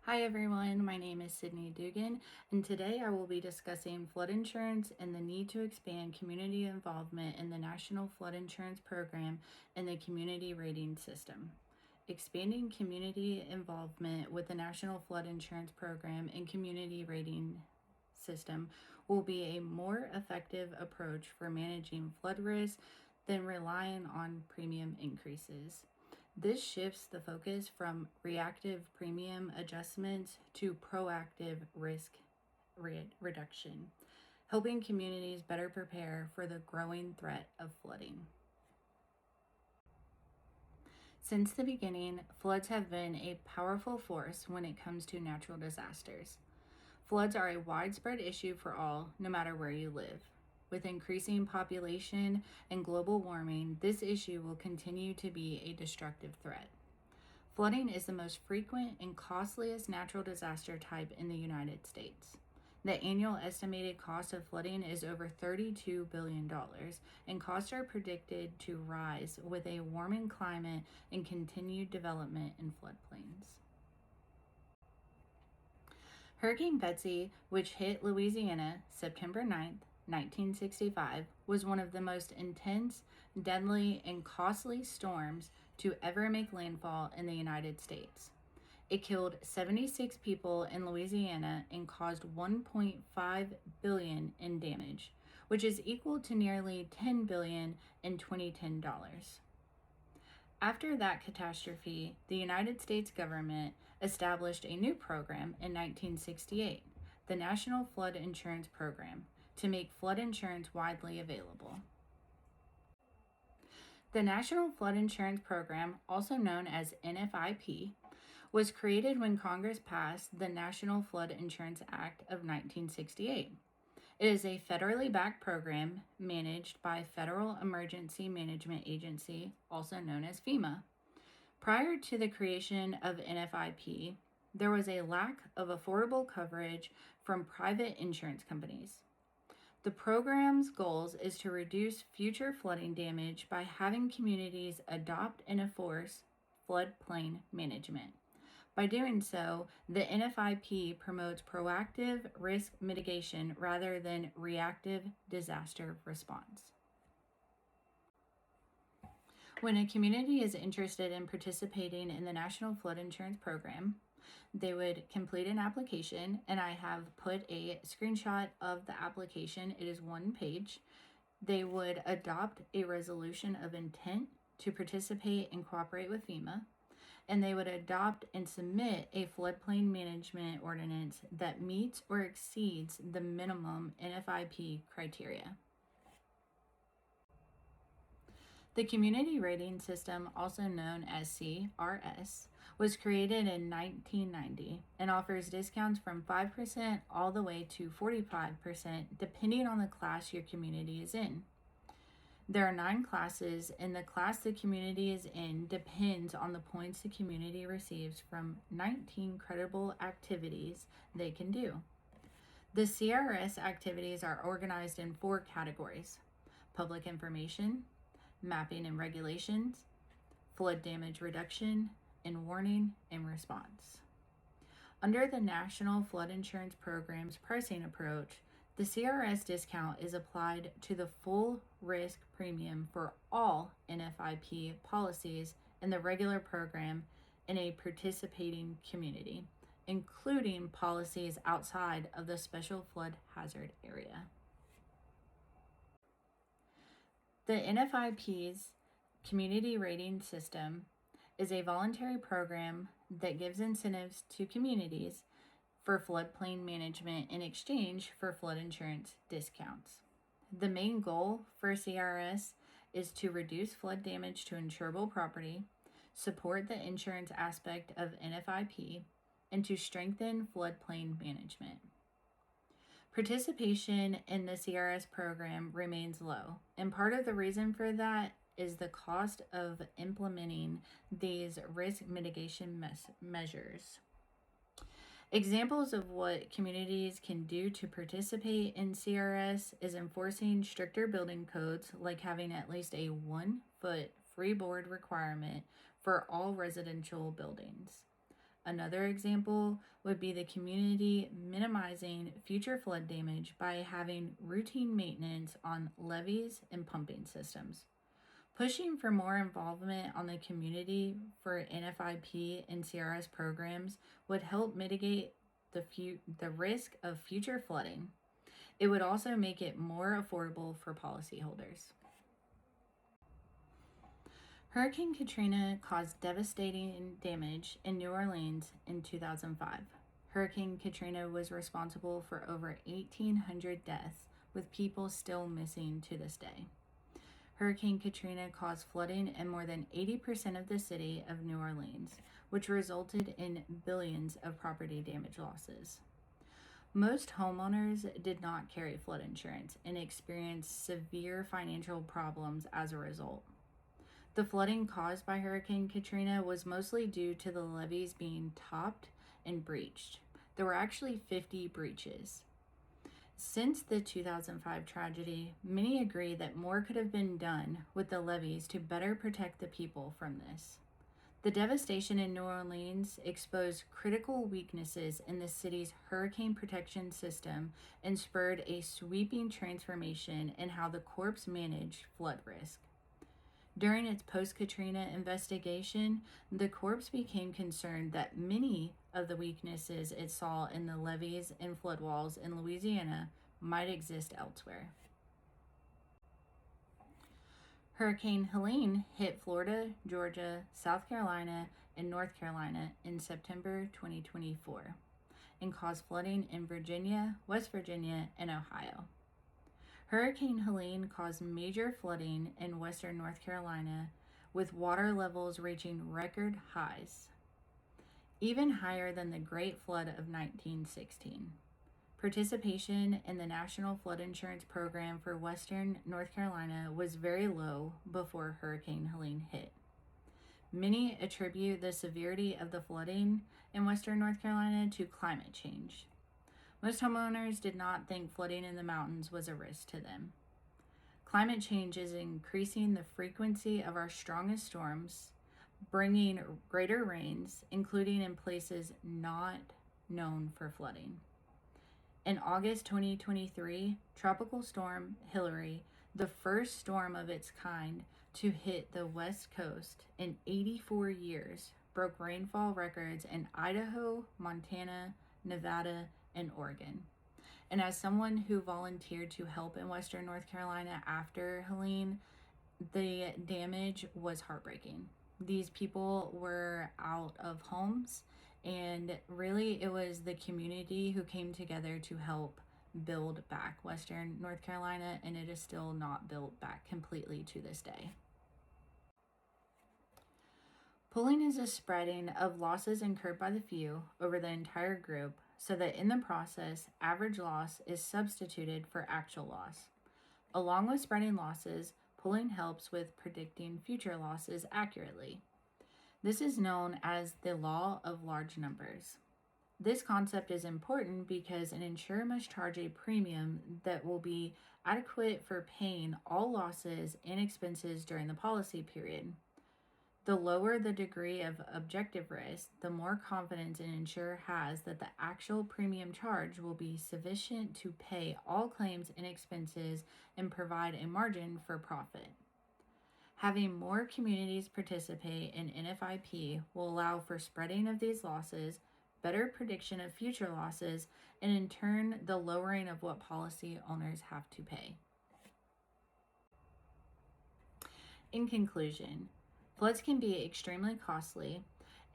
Hi everyone, my name is Sydney Dugan, and today I will be discussing flood insurance and the need to expand community involvement in the National Flood Insurance Program and the community rating system. Expanding community involvement with the National Flood Insurance Program and community rating system will be a more effective approach for managing flood risk than relying on premium increases. This shifts the focus from reactive premium adjustments to proactive risk reduction, helping communities better prepare for the growing threat of flooding. Since the beginning, floods have been a powerful force when it comes to natural disasters. Floods are a widespread issue for all, no matter where you live. With increasing population and global warming, this issue will continue to be a destructive threat. Flooding is the most frequent and costliest natural disaster type in the United States. The annual estimated cost of flooding is over $32 billion, and costs are predicted to rise with a warming climate and continued development in floodplains. Hurricane Betsy, which hit Louisiana September 9th, 1965, was one of the most intense, deadly, and costly storms to ever make landfall in the United States. It killed 76 people in Louisiana and caused $1.5 billion in damage, which is equal to nearly $10 billion in 2010 dollars. After that catastrophe, the United States government established a new program in 1968, the National Flood Insurance Program, to make flood insurance widely available. The National Flood Insurance Program, also known as NFIP, was created when Congress passed the National Flood Insurance Act of 1968. It is a federally backed program managed by Federal Emergency Management Agency, also known as FEMA. Prior to the creation of NFIP, there was a lack of affordable coverage from private insurance companies. The program's goals is to reduce future flooding damage by having communities adopt and enforce floodplain management. By doing so, the NFIP promotes proactive risk mitigation rather than reactive disaster response. When a community is interested in participating in the National Flood Insurance Program, they would complete an application, and I have put a screenshot of the application. It is one page. They would adopt a resolution of intent to participate and cooperate with FEMA, and they would adopt and submit a floodplain management ordinance that meets or exceeds the minimum NFIP criteria. The Community Rating System, also known as CRS, was created in 1990 and offers discounts from 5% all the way to 45% depending on the class your community is in. There are 9 classes, and the class the community is in depends on the points the community receives from 19 credible activities they can do. The CRS activities are organized in 4 categories: public information, mapping and regulations, flood damage reduction, and warning and response. Under the National Flood Insurance Program's pricing approach, the CRS discount is applied to the full risk premium for all NFIP policies in the regular program in a participating community, including policies outside of the special flood hazard area. The NFIP's community rating system is a voluntary program that gives incentives to communities for floodplain management in exchange for flood insurance discounts. The main goal for CRS is to reduce flood damage to insurable property, support the insurance aspect of NFIP, and to strengthen floodplain management. Participation in the CRS program remains low, and part of the reason for that is the cost of implementing these risk mitigation measures. Examples of what communities can do to participate in CRS is enforcing stricter building codes, like having at least a 1-foot freeboard requirement for all residential buildings, Another example would be the community minimizing future flood damage by having routine maintenance on levees and pumping systems. Pushing for more involvement on the community for NFIP and CRS programs would help mitigate the risk of future flooding. It would also make it more affordable for policyholders. Hurricane Katrina caused devastating damage in New Orleans in 2005. Hurricane Katrina was responsible for over 1,800 deaths, with people still missing to this day. Hurricane Katrina caused flooding in more than 80% of the city of New Orleans, which resulted in billions of property damage losses. Most homeowners did not carry flood insurance and experienced severe financial problems as a result. The flooding caused by Hurricane Katrina was mostly due to the levees being topped and breached. There were actually 50 breaches. Since the 2005 tragedy, many agree that more could have been done with the levees to better protect the people from this. The devastation in New Orleans exposed critical weaknesses in the city's hurricane protection system and spurred a sweeping transformation in how the Corps managed flood risk. During its post-Katrina investigation, the Corps became concerned that many of the weaknesses it saw in the levees and flood walls in Louisiana might exist elsewhere. Hurricane Helene hit Florida, Georgia, South Carolina, and North Carolina in September 2024 and caused flooding in Virginia, West Virginia, and Ohio. Hurricane Helene caused major flooding in western North Carolina, with water levels reaching record highs, even higher than the Great Flood of 1916. Participation in the National Flood Insurance Program for western North Carolina was very low before Hurricane Helene hit. Many attribute the severity of the flooding in western North Carolina to climate change. Most homeowners did not think flooding in the mountains was a risk to them. Climate change is increasing the frequency of our strongest storms, bringing greater rains, including in places not known for flooding. In August 2023, Tropical Storm Hilary, the first storm of its kind to hit the West Coast in 84 years, broke rainfall records in Idaho, Montana, Nevada, and Oregon. And as someone who volunteered to help in western North Carolina after Helene, the damage was heartbreaking. These people were out of homes, and really it was the community who came together to help build back western North Carolina, and it is still not built back completely to this day. Pooling is a spreading of losses incurred by the few over the entire group, so that in the process, average loss is substituted for actual loss. Along with spreading losses, pooling helps with predicting future losses accurately. This is known as the law of large numbers. This concept is important because an insurer must charge a premium that will be adequate for paying all losses and expenses during the policy period. The lower the degree of objective risk, the more confidence an insurer has that the actual premium charge will be sufficient to pay all claims and expenses and provide a margin for profit. Having more communities participate in NFIP will allow for spreading of these losses, better prediction of future losses, and in turn, the lowering of what policy owners have to pay. In conclusion, floods can be extremely costly,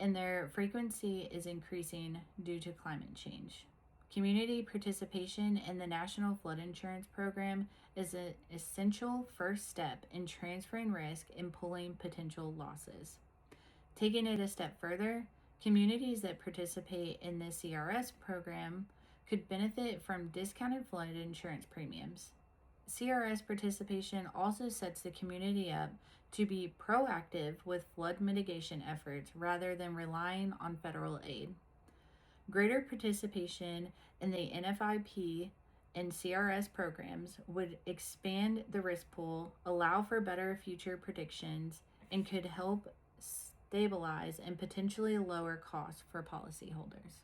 and their frequency is increasing due to climate change. Community participation in the National Flood Insurance Program is an essential first step in transferring risk and pooling potential losses. Taking it a step further, communities that participate in the CRS program could benefit from discounted flood insurance premiums. CRS participation also sets the community up to be proactive with flood mitigation efforts rather than relying on federal aid. Greater participation in the NFIP and CRS programs would expand the risk pool, allow for better future predictions, and could help stabilize and potentially lower costs for policyholders.